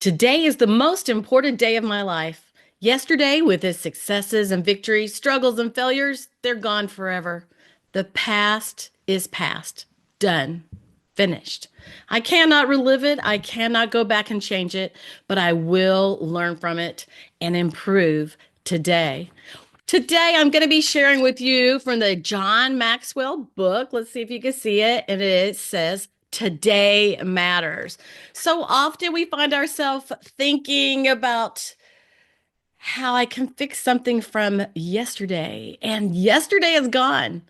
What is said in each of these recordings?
Today is the most important day of my life. Yesterday, with its successes and victories, struggles and failures, they're gone forever. The past is past. Done. Finished. I cannot relive it. I cannot go back and change it, but I will learn from it and improve today. Today, I'm going to be sharing with you from the John Maxwell book. Let's see if you can see it. And it says, Today Matters. So often we find ourselves thinking about how I can fix something from yesterday, and yesterday is gone.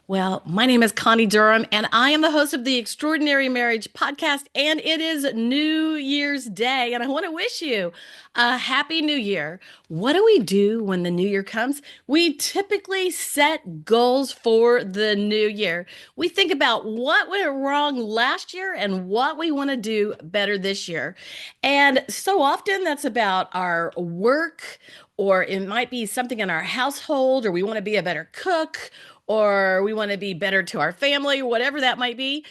Well, my name is Connie Durham, and I am the host of the Extraordinary Marriage Podcast, and it is New Year's Day, and I want to wish you a happy new year. What do we do when the new year comes? We typically set goals for the new year. We think about what went wrong last year and what we want to do better this year. And so often that's about our work, or it might be something in our household, or we want to be a better cook, or we want to be better to our family, whatever that might be.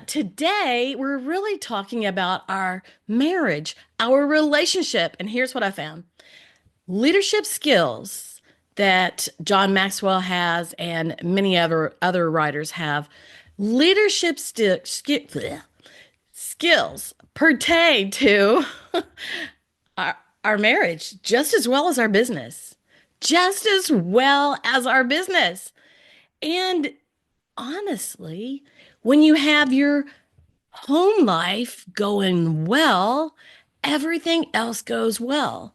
Today, we're really talking about our marriage, our relationship. And here's what I found: leadership skills that John Maxwell has and many other writers have. Leadership skills pertain to our marriage just as well as our business, just as well as our business. And honestly, when you have your home life going well, everything else goes well.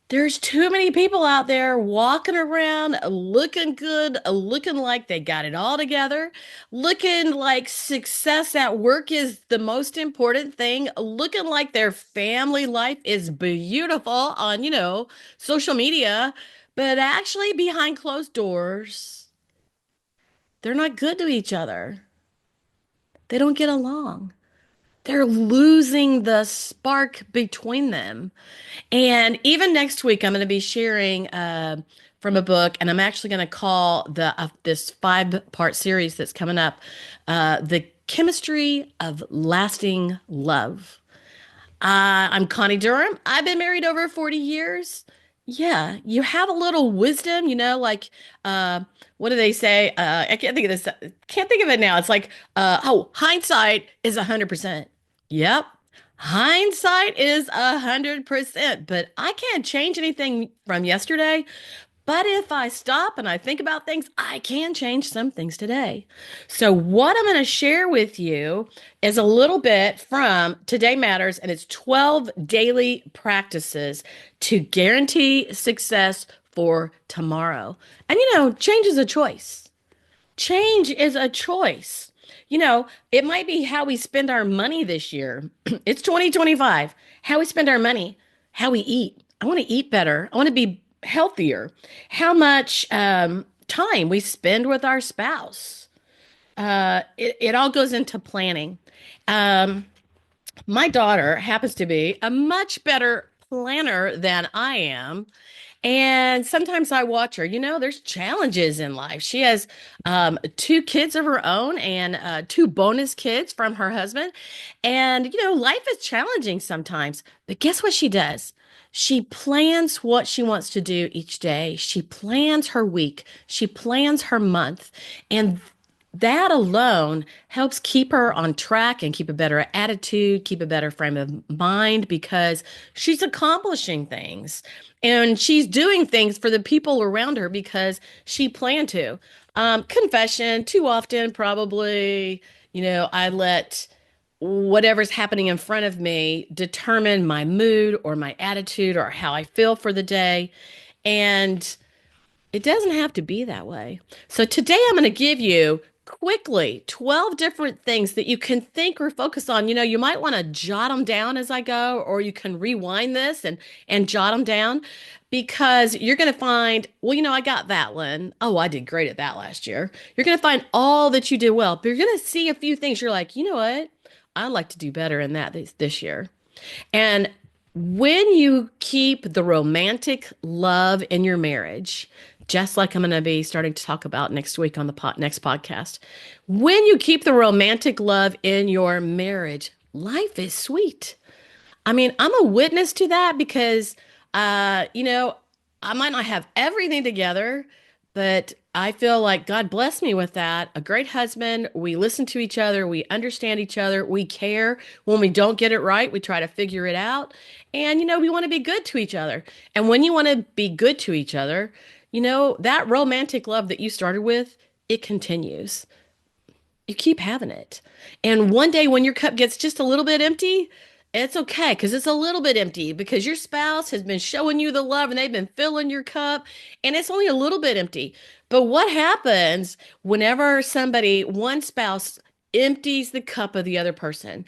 There's too many people out there walking around looking good, looking like they got it all together, looking like success at work is the most important thing, looking like their family life is beautiful on, social media, but actually behind closed doors, they're not good to each other. They don't get along. They're losing the spark between them. And even next week, I'm going to be sharing from a book, and I'm actually going to call this 5-part series that's coming up, "The Chemistry of Lasting Love." I'm Connie Durham. I've been married over 40 years. Yeah, you have a little wisdom, uh, what do they say? I can't think of this. Can't think of it now. It's like, hindsight is 100%. Yep. Hindsight is 100%, but I can't change anything from yesterday. But if I stop and I think about things, I can change some things today. So, what I'm going to share with you is a little bit from Today Matters, and it's 12 daily practices to guarantee success for tomorrow. And change is a choice. Change is a choice. It might be how we spend our money this year. It's 2025. How we spend our money, how we eat. I want to eat better. I want to be healthier. How much time we spend with our spouse. It all goes into planning. Um, my daughter happens to be a much better planner than I am. And sometimes I watch her. There's challenges in life. She has 2 kids of her own and 2 bonus kids from her husband. And, life is challenging sometimes. But guess what she does? She plans what she wants to do each day. She plans her week. She plans her month. And that alone helps keep her on track and keep a better attitude, keep a better frame of mind, because she's accomplishing things and she's doing things for the people around her because she planned to. Confession, too often, probably, I let whatever's happening in front of me determine my mood or my attitude or how I feel for the day. And it doesn't have to be that way. So today I'm going to give you quickly 12 different things that you can think or focus on. You might want to jot them down as I go, or you can rewind this and jot them down, because you're going to find, well, I got that one. Oh, I did great at that last year. You're going to find all that you did well, but you're going to see a few things. You're like, you know what? I'd like to do better in that this year. And when you keep the romantic love in your marriage, just like I'm going to be starting to talk about next week on the next podcast, when you keep the romantic love in your marriage, life is sweet. I mean, I'm a witness to that because, you know, I might not have everything together, but I feel like God blessed me with that. A great husband. We listen to each other. We understand each other. We care. When we don't get it right, we try to figure it out. And, we want to be good to each other. And when you want to be good to each other, that romantic love that you started with, it continues. You keep having it. And one day when your cup gets just a little bit empty, it's okay because it's a little bit empty because your spouse has been showing you the love and they've been filling your cup and it's only a little bit empty. But what happens whenever one spouse empties the cup of the other person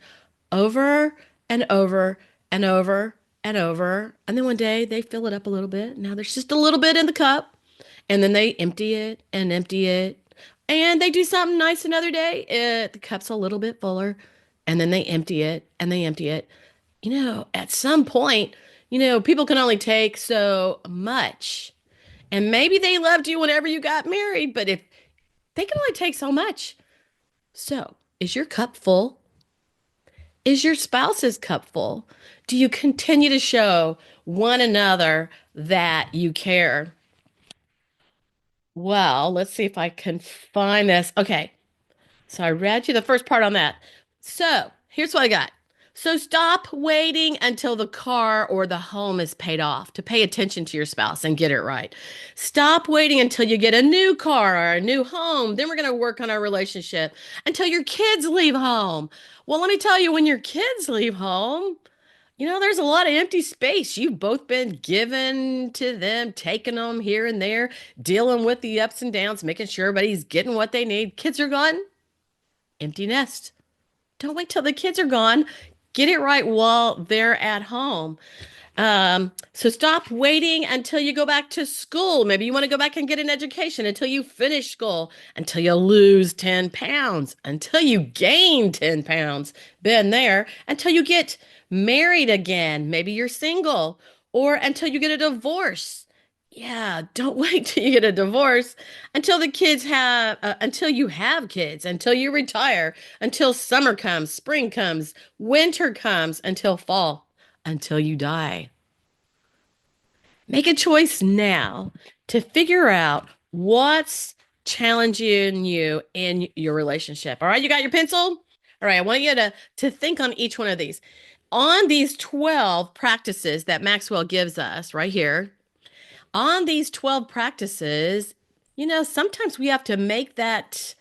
over and over and over and over? And then one day they fill it up a little bit. Now there's just a little bit in the cup. And then they empty it and empty it. And they do something nice another day. The cup's a little bit fuller. And then they empty it and they empty it. At some point, people can only take so much. And maybe they loved you whenever you got married, but if they can only take so much. So, is your cup full? Is your spouse's cup full? Do you continue to show one another that you care? Well, let's see if I can find this. Okay. So I read you the first part on that. So here's what I got. So stop waiting until the car or the home is paid off to pay attention to your spouse and get it right. Stop waiting until you get a new car or a new home. Then we're going to work on our relationship until your kids leave home. Well, let me tell you, when your kids leave home, there's a lot of empty space. You've both been given to them, taking them here and there, dealing with the ups and downs, making sure everybody's getting what they need. Kids are gone, empty nest. Don't wait till the kids are gone. Get it right while they're at home. So stop waiting until you go back to school. Maybe you want to go back and get an education until you finish school, until you lose 10 pounds, until you gain 10 pounds. Been there. Until you get married again. Maybe you're single, or until you get a divorce. Yeah, don't wait till you get a divorce until you have kids, until you retire, until summer comes, spring comes, winter comes, until fall, until you die. Make a choice now to figure out what's challenging you in your relationship. All right, you got your pencil? All right, I want you to think on each one of these. On these 12 practices that Maxwell gives us right here, on these 12 practices, sometimes we have to make that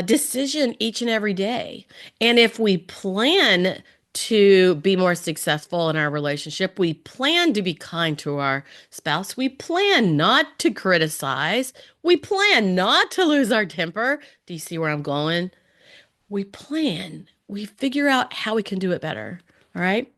decision each and every day. And if we plan to be more successful in our relationship, we plan to be kind to our spouse, we plan not to criticize, we plan not to lose our temper. Do you see where I'm going? We plan, we figure out how we can do it better. All right.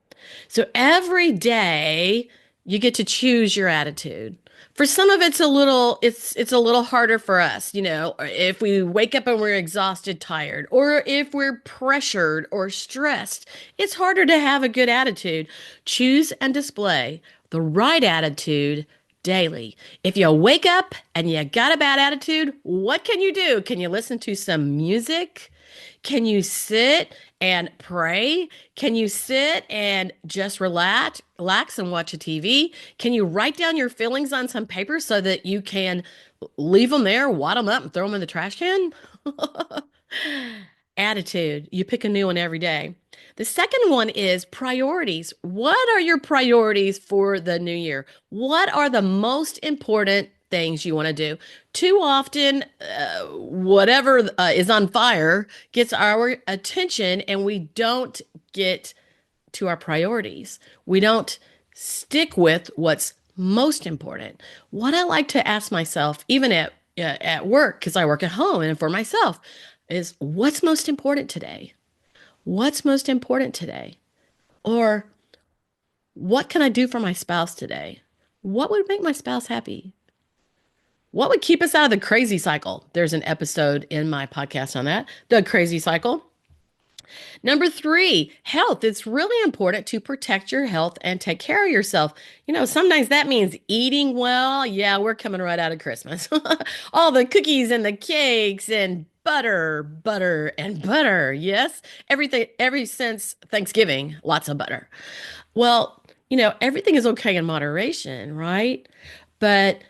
So every day you get to choose your attitude. For some of it's a little harder for us, if we wake up and we're exhausted, tired, or if we're pressured or stressed, it's harder to have a good attitude. Choose and display the right attitude daily. If you wake up and you got a bad attitude, what can you do? Can you listen to some music? Can you sit and pray? Can you sit and just relax and watch a TV? Can you write down your feelings on some paper so that you can leave them there, wad them up, and throw them in the trash can? Attitude. You pick a new one every day. The second one is priorities. What are your priorities for the new year? What are the most important things you want to do? Too often, whatever is on fire gets our attention and we don't get to our priorities. We don't stick with what's most important. What I like to ask myself, even at work, because I work at home and for myself, is what's most important today? What's most important today? Or what can I do for my spouse today? What would make my spouse happy? What would keep us out of the crazy cycle? There's an episode in my podcast on that, the crazy cycle. Number 3, health. It's really important to protect your health and take care of yourself. Sometimes that means eating well. Yeah, we're coming right out of Christmas. All the cookies and the cakes and butter, butter, and butter. Yes, everything, every since Thanksgiving, lots of butter. Well, everything is okay in moderation, right? But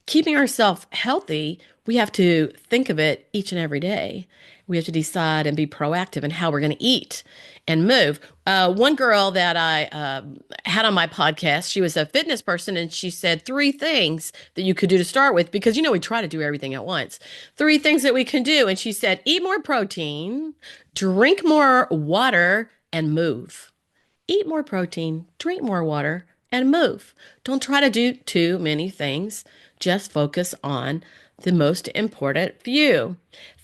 keeping ourselves healthy, we have to think of it each and every day. We have to decide and be proactive in how we're going to eat and move. One girl that I had on my podcast, she was a fitness person, and she said three things that you could do to start with because, we try to do everything at once. Three things that we can do. And she said, eat more protein, drink more water, and move. Eat more protein, drink more water, and move. Don't try to do too many things. Just focus on the most important few.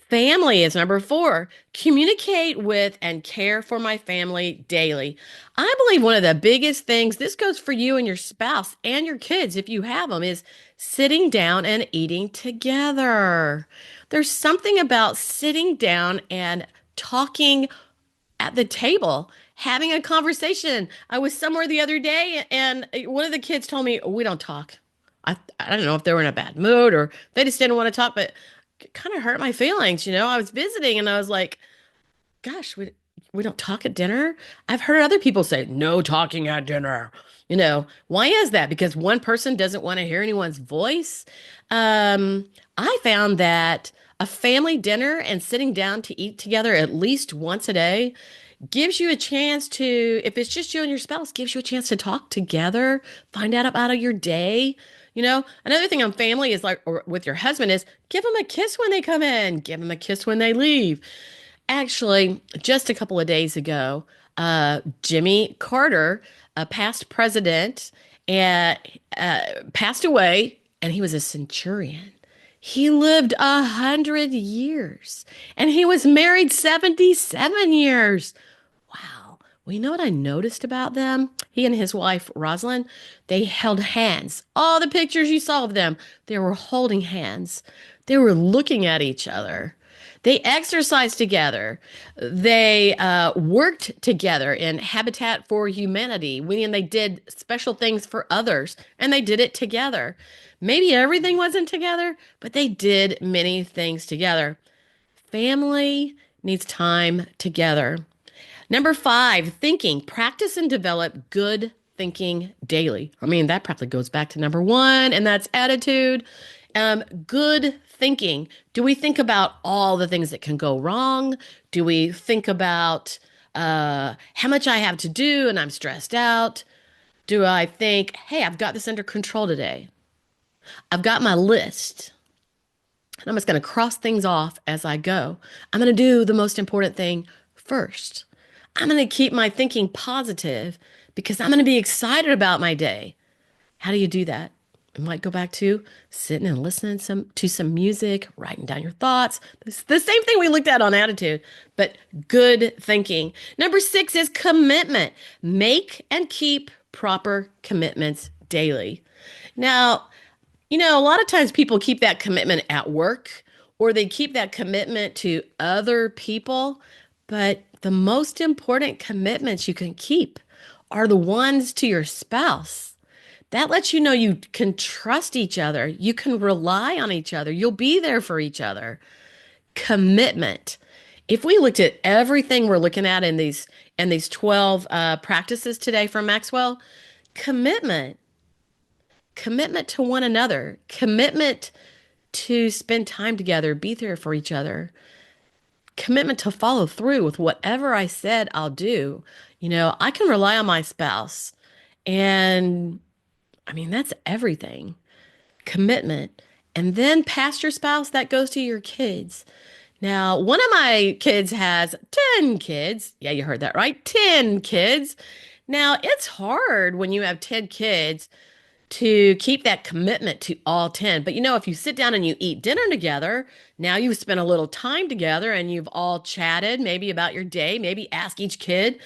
Family is number four. Communicate with and care for my family daily. I believe one of the biggest things, this goes for you and your spouse and your kids if you have them, is sitting down and eating together. There's something about sitting down and talking at the table having a conversation. I was somewhere the other day and one of the kids told me, we don't talk. I don't know if they were in a bad mood or they just didn't want to talk, but it kind of hurt my feelings. I was visiting and I was like, gosh, we don't talk at dinner. I've heard other people say no talking at dinner. Why is that? Because one person doesn't want to hear anyone's voice. I found that a family dinner and sitting down to eat together at least once a day gives you a chance to, if it's just you and your spouse, gives you a chance to talk together, find out about your day. Another thing on family is like, or with your husband is give them a kiss when they come in, give them a kiss when they leave. Actually, just a couple of days ago, Jimmy Carter, a past president, and passed away, and he was a centurion. He lived 100 years, and he was married 77 years. Wow. Well, you know what I noticed about them? He and his wife, Rosalind, they held hands. All the pictures you saw of them, they were holding hands. They were looking at each other. They exercised together. They worked together in Habitat for Humanity, meaning they did special things for others, and they did it together. Maybe everything wasn't together, but they did many things together. Family needs time together. Number five, thinking. Practice and develop good thinking daily. I mean, that probably goes back to number one, and that's attitude. Good thinking. Do we think about all the things that can go wrong? Do we think about how much I have to do and I'm stressed out? Do I think, hey, I've got this under control today? I've got my list. And I'm just going to cross things off as I go. I'm going to do the most important thing first. I'm going to keep my thinking positive because I'm going to be excited about my day. How do you do that? You might go back to sitting and listening to some music, writing down your thoughts. It's the same thing we looked at on attitude, but good thinking. Number six is commitment. Make and keep proper commitments daily. Now, a lot of times people keep that commitment at work or they keep that commitment to other people, but the most important commitments you can keep are the ones to your spouse. That lets you know you can trust each other. You can rely on each other. You'll be there for each other. Commitment. If we looked at everything we're looking at in these 12 practices today from Maxwell, commitment, commitment to one another, commitment to spend time together, be there for each other, commitment to follow through with whatever I said I'll do. I can rely on my spouse. And I mean, that's everything. Commitment. And then past your spouse, that goes to your kids. Now, one of my kids has 10 kids. Yeah, you heard that right. 10 kids. Now, it's hard when you have 10 kids to keep that commitment to all 10. But if you sit down and you eat dinner together, now you've spent a little time together and you've all chatted maybe about your day, maybe ask each kid,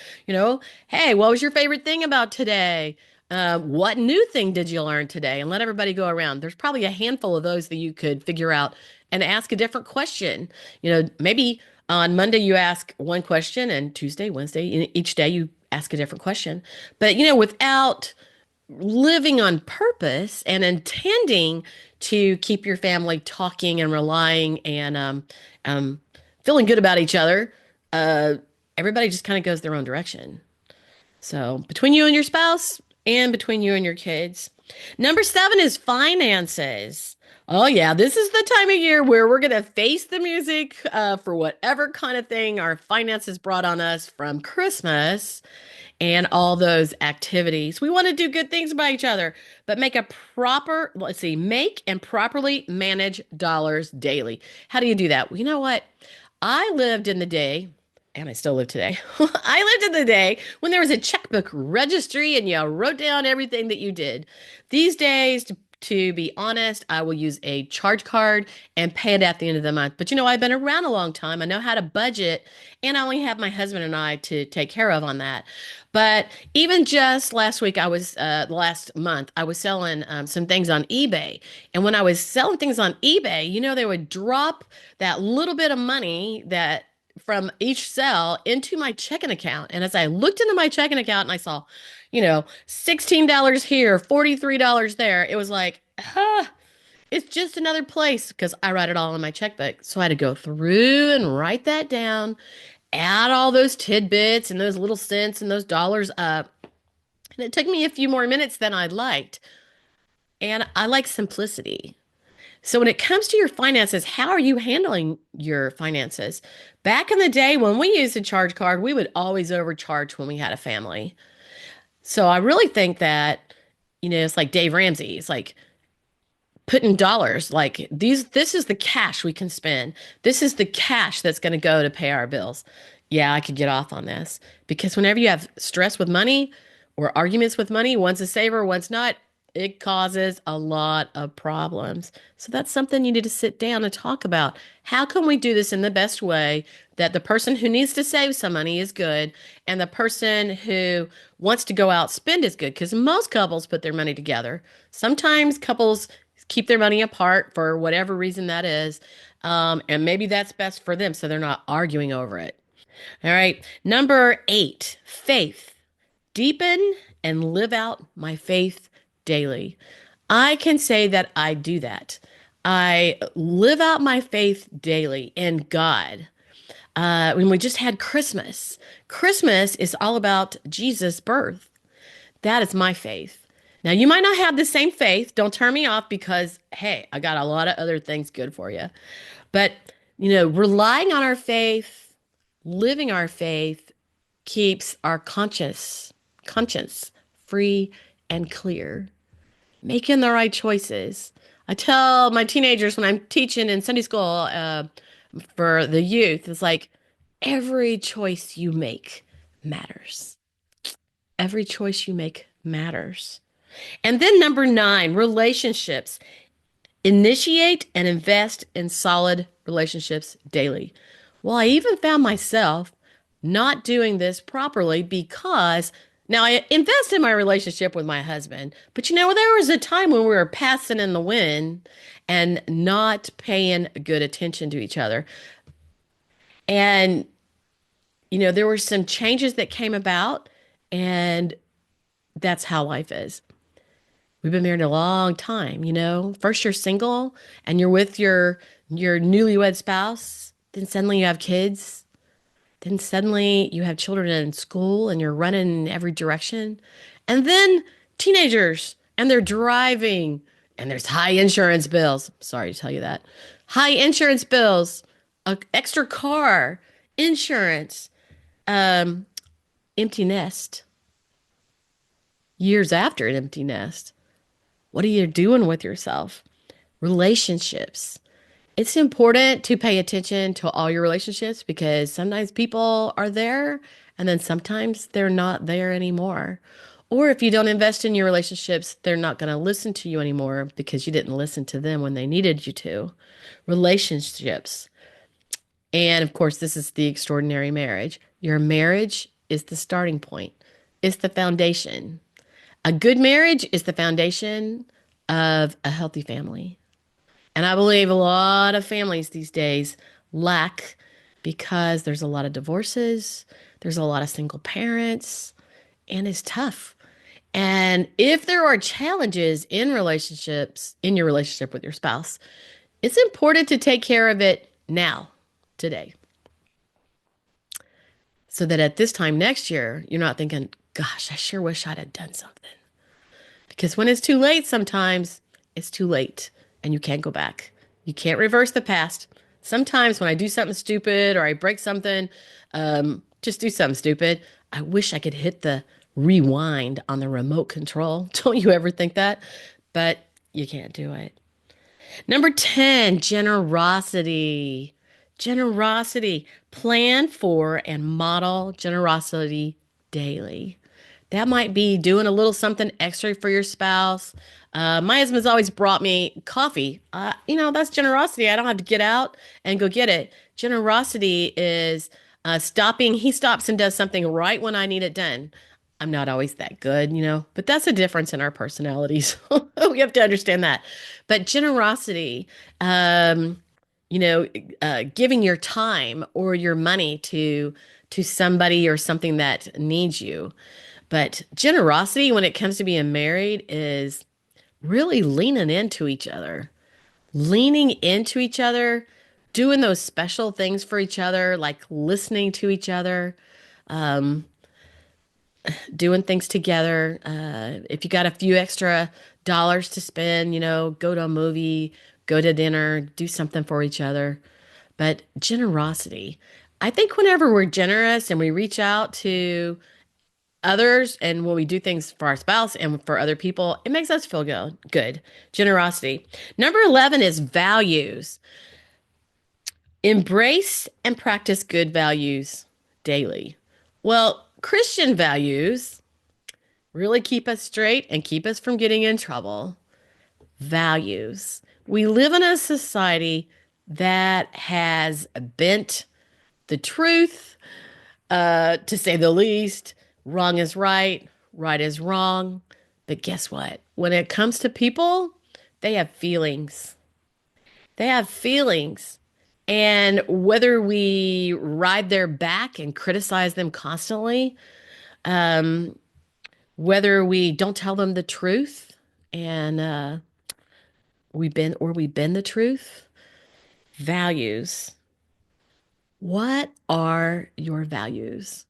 hey, what was your favorite thing about today? What new thing did you learn today? And let everybody go around. There's probably a handful of those that you could figure out and ask a different question. Maybe on Monday you ask one question and Tuesday, Wednesday, each day you ask a different question. But, without living on purpose and intending to keep your family talking and relying and um, feeling good about each other, uh, everybody just kind of goes their own direction. So between you and your spouse and between you and your kids. Number seven is finances. Oh, yeah, this is the time of year where we're going to face the music for whatever kind of thing our finances brought on us from Christmas and all those activities. We want to do good things by each other, but let's see, make and properly manage dollars daily. How do you do that? Well, you know what? I lived in the day, and I still live today. I lived in the day when there was a checkbook registry and you wrote down everything that you did. These days, to be honest, I will use a charge card and pay it at the end of the month. But you know, I've been around a long time. I know how to budget, and I only have my husband and I to take care of on that. But even just last week, last month, I was selling some things on eBay. And when I was selling things on eBay, you know, they would drop that little bit of money that from each sell into my checking account. And as I looked into my checking account and I saw, $16 here, $43 there, it was like, it's just another place because I write it all in my checkbook. So I had to go through and write that down, add all those tidbits and those little cents and those dollars up. And it took me a few more minutes than I'd liked. And I like simplicity. So when it comes to your finances, how are you handling your finances? Back in the day when we used a charge card, we would always overcharge when we had a family. So I really think that, it's like Dave Ramsey. It's like putting dollars like this is the cash we can spend. This is the cash that's going to go to pay our bills. Yeah, I could get off on this because whenever you have stress with money or arguments with money, one's a saver, one's not, it causes a lot of problems. So that's something you need to sit down and talk about. How can we do this in the best way that the person who needs to save some money is good and the person who wants to go out spend is good? Because most couples put their money together. Sometimes couples keep their money apart for whatever reason that is. And maybe that's best for them so they're not arguing over it. All right. Number eight, faith. Deepen and live out my faith daily. I can say that I do that. I live out my faith daily in God. When we just had Christmas, Christmas is all about Jesus' birth. That is my faith. Now, you might not have the same faith. Don't turn me off because, hey, I got a lot of other things good for you. But, relying on our faith, living our faith keeps our conscience free and clear, making the right choices. I tell my teenagers when I'm teaching in Sunday school for the youth, it's like every choice you make matters. Every choice you make matters. And then number nine, relationships. Initiate and invest in solid relationships daily. Well, I even found myself not doing this properly because now I invest in my relationship with my husband, but there was a time when we were passing in the wind and not paying good attention to each other. And, there were some changes that came about, and that's how life is. We've been married a long time. First you're single and you're with your newlywed spouse, then suddenly you have kids, then suddenly you have children in school and you're running in every direction. And then teenagers and they're driving and there's high insurance bills. Sorry to tell you that. High insurance bills, a extra car, insurance, um, empty nest. Years after an empty nest. What are you doing with yourself? Relationships. It's important to pay attention to all your relationships because sometimes people are there and then sometimes they're not there anymore. Or if you don't invest in your relationships, they're not going to listen to you anymore because you didn't listen to them when they needed you to. Relationships. And of course, this is the extraordinary marriage. Your marriage is the starting point, it's the foundation. A good marriage is the foundation of a healthy family. And I believe a lot of families these days lack because there's a lot of divorces, there's a lot of single parents, and it's tough. And if there are challenges in relationships, in your relationship with your spouse, it's important to take care of it now, today, so that at this time next year, you're not thinking, gosh, I sure wish I'd have done something. Because when it's too late, sometimes it's too late and you can't go back. You can't reverse the past. Sometimes when I do something stupid or I break something, just do something stupid, I wish I could hit the rewind on the remote control. Don't you ever think that? But you can't do it. Number 10, generosity. Generosity. Plan for and model generosity daily. That might be doing a little something extra for your spouse. My husband's always brought me coffee. That's generosity. I don't have to get out and go get it. Generosity is stopping. He stops and does something right when I need it done. I'm not always that good, but that's a difference in our personalities. We have to understand that. But generosity, um, you know, giving your time or your money to somebody or something that needs you. But generosity, when it comes to being married, is really leaning into each other, doing those special things for each other, like listening to each other, doing things together. If you got a few extra dollars to spend, go to a movie, go to dinner, do something for each other. But generosity, I think whenever we're generous and we reach out to others and when we do things for our spouse and for other people, it makes us feel good. Generosity. Number 11 is values. Embrace and practice good values daily. Well, Christian values really keep us straight and keep us from getting in trouble. Values. We live in a society that has bent the truth, to say the least. Wrong is right, right is wrong. But guess what? When it comes to people, they have feelings. They have feelings. And whether we ride their back and criticize them constantly, whether we don't tell them the truth and we bend the truth, values. What are your values?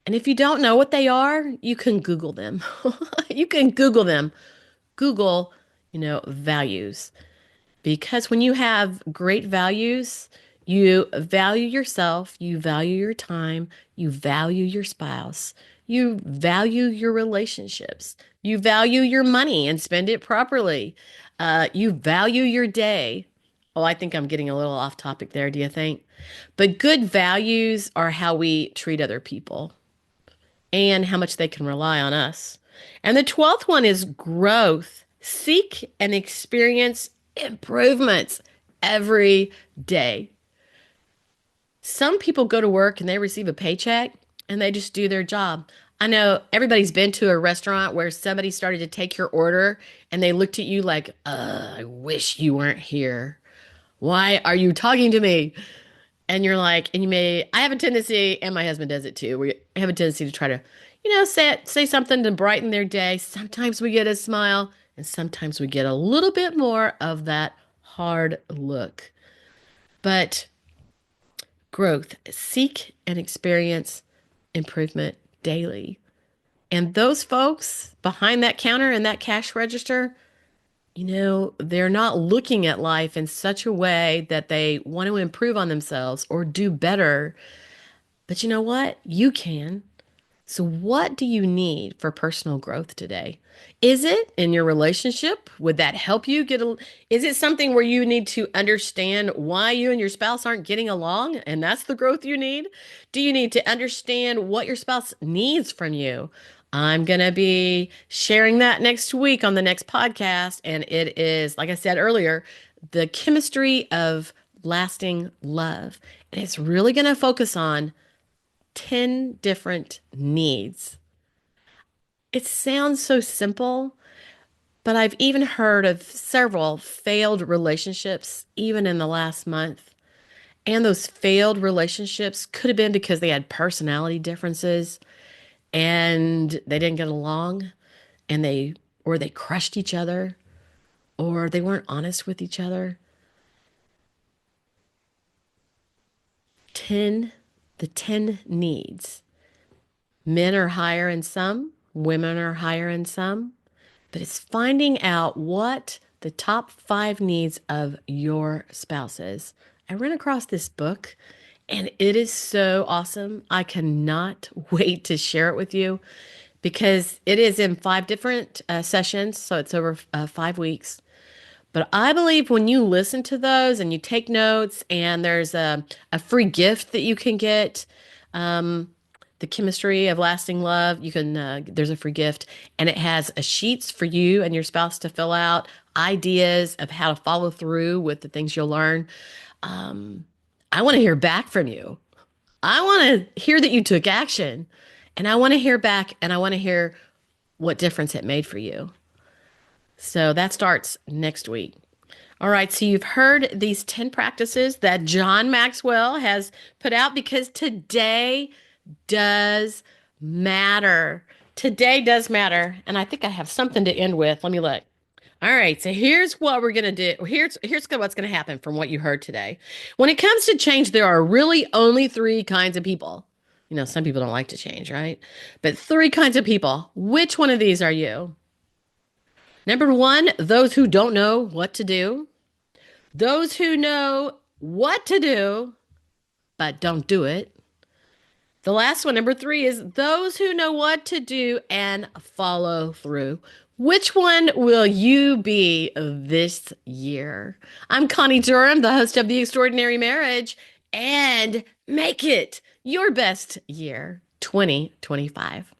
And if you don't know what they are, you can Google them. You can Google them. Google, values. Because when you have great values, you value yourself, you value your time, you value your spouse, you value your relationships, you value your money and spend it properly. You value your day. Oh, I think I'm getting a little off topic there, do you think? But good values are how we treat other people and how much they can rely on us. And the 12th one is growth. Seek and experience improvements every day. Some people go to work and they receive a paycheck and they just do their job. I know everybody's been to a restaurant where somebody started to take your order and they looked at you like, I wish you weren't here. Why are you talking to me? And you're like, and I have a tendency, and my husband does it too. We have a tendency to try to, say something to brighten their day. Sometimes we get a smile, and sometimes we get a little bit more of that hard look. But growth, seek and experience improvement daily. And those folks behind that counter and that cash register, they're not looking at life in such a way that they want to improve on themselves or do better. But you know what? You can. So, what do you need for personal growth today? Is it in your relationship? Would that help you is it something where you need to understand why you and your spouse aren't getting along and that's the growth you need? Do you need to understand what your spouse needs from you? I'm going to be sharing that next week on the next podcast. And it is, like I said earlier, the chemistry of lasting love. And it's really going to focus on 10 different needs. It sounds so simple, but I've even heard of several failed relationships, even in the last month. And those failed relationships could have been because they had personality differences. and they didn't get along and they crushed each other or they weren't honest with each other. 10, the 10 needs. Men are higher in some, women are higher in some, but it's finding out what the top 5 needs of your spouse is. I ran across this book and it is so awesome. I cannot wait to share it with you because it is in 5 different sessions. So it's over 5 weeks. But I believe when you listen to those and you take notes, and there's a free gift that you can get, um, the chemistry of lasting love. There's a free gift, and it has a sheets for you and your spouse to fill out, ideas of how to follow through with the things you'll learn. Um, I want to hear back from you. I want to hear that you took action, and I want to hear back, and I want to hear what difference it made for you. So that starts next week. All right, so you've heard these 10 practices that John Maxwell has put out because today does matter. Today does matter. And I think I have something to end with. Let me look. All right, so here's what we're going to do. Here's what's going to happen from what you heard today. When it comes to change, there are really only 3 kinds of people. You know, some people don't like to change, right? But 3 kinds of people. Which one of these are you? Number 1, those who don't know what to do. Those who know what to do, but don't do it. The last one, number 3, is those who know what to do and follow through. Which one will you be this year? I'm Connie Durham, the host of The Extraordinary Marriage, and make it your best year 2025.